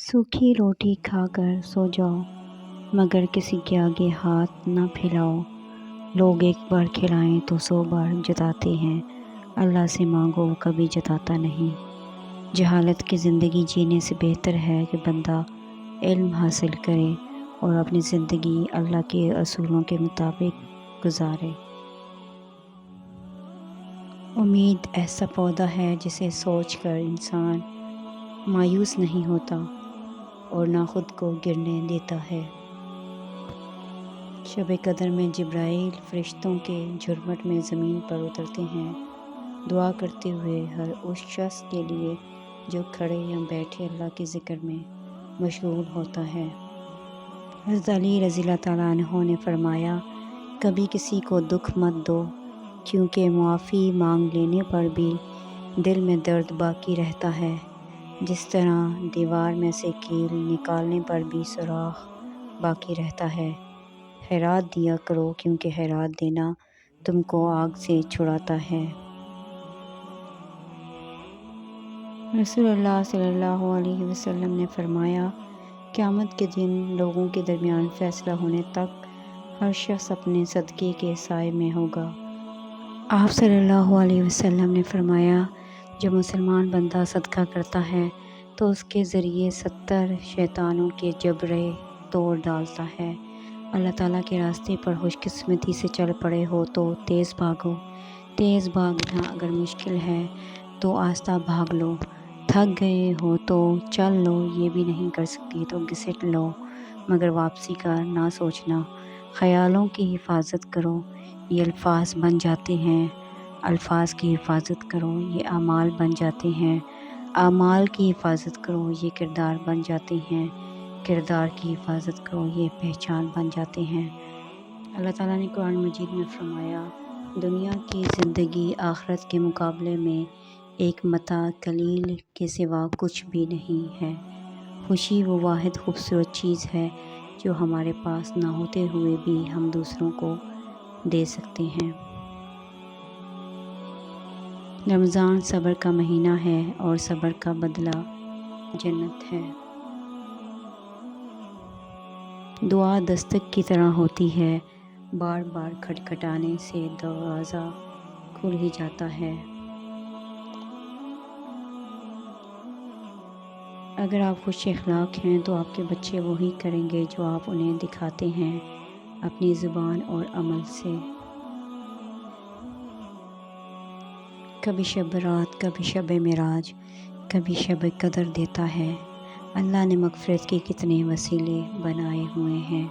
सूखी रोटी खाकर सो जाओ, मगर किसी के आगे हाथ न फैलाओ। लोग एक बार खिलाएं तो 100 बार जताते हैं, अल्लाह से मांगो वो कभी जताता नहीं। जहालत की ज़िंदगी जीने से बेहतर है कि बंदा इल्म हासिल करे और अपनी ज़िंदगी अल्लाह के असूलों के मुताबिक गुजारे। उम्मीद ऐसा पौधा है जिसे सोचकर इंसान मायूस नहीं होता और ना खुद को गिरने देता है। शब कदर में जिब्राइल फरिश्तों के झुरमुट में ज़मीन पर उतरते हैं, दुआ करते हुए हर उस शख्स के लिए जो खड़े या बैठे अल्लाह के ज़िक्र में मशगूल होता है। हज़रत अली रज़ियल्लाहु तआला अन्हु ने फरमाया, कभी किसी को दुख मत दो, क्योंकि मुआफ़ी मांग लेने पर भी दिल में दर्द बाकी रहता है। जिस तरह दीवार में से कील निकालने पर भी सुराख बाकी रहता है। खैरात दिया करो, क्योंकि खैरात देना तुमको आग से छुड़ाता है। रसूलुल्लाह सल्लल्लाहु अलैहि वसल्लम ने फरमाया, क़यामत के दिन लोगों के दरमियान फ़ैसला होने तक हर शख्स अपने सदक़े के साए में होगा। आप सल्लल्लाहु अलैहि वसल्लम ने फरमाया, जब मुसलमान बंदा सदका करता है तो उसके ज़रिए 70 शैतानों के जबड़े तोड़ डालता है। अल्लाह ताला के रास्ते पर खुशकिस्मती से चल पड़े हो तो तेज़ भागो। तेज़ भागना अगर मुश्किल है तो आहिस्ता भाग लो। थक गए हो तो चल लो, ये भी नहीं कर सकती तो घसीट लो, मगर वापसी का ना सोचना। ख़यालों की हिफाजत करो, ये अल्फाज बन जाते हैं। अल्फाज की हिफाजत करो, ये आमाल बन जाते हैं। आमाल की हिफाजत करो, ये किरदार बन जाते हैं। किरदार की हिफाजत करो, ये पहचान बन जाते हैं। अल्लाह ताला ने कुरान मजीद में फरमाया, दुनिया की ज़िंदगी आखिरत के मुकाबले में एक मता कलील के सिवा कुछ भी नहीं है। खुशी वो वाहिद खूबसूरत चीज़ है जो हमारे पास ना होते हुए भी हम दूसरों को दे सकते हैं। रमज़ान सब्र का महीना है और सब्र का बदला जन्नत है। दुआ दस्तक की तरह होती है, बार बार खटखटाने से दरवाज़ा खुल ही जाता है। अगर आप खुश अखलाक हैं तो आपके बच्चे वही करेंगे जो आप उन्हें दिखाते हैं अपनी ज़ुबान और अमल से। कभी शब रात, कभी शब मेराज, कभी शब कदर देता है। अल्लाह ने मग़फ़िरत के कितने वसीले बनाए हुए हैं।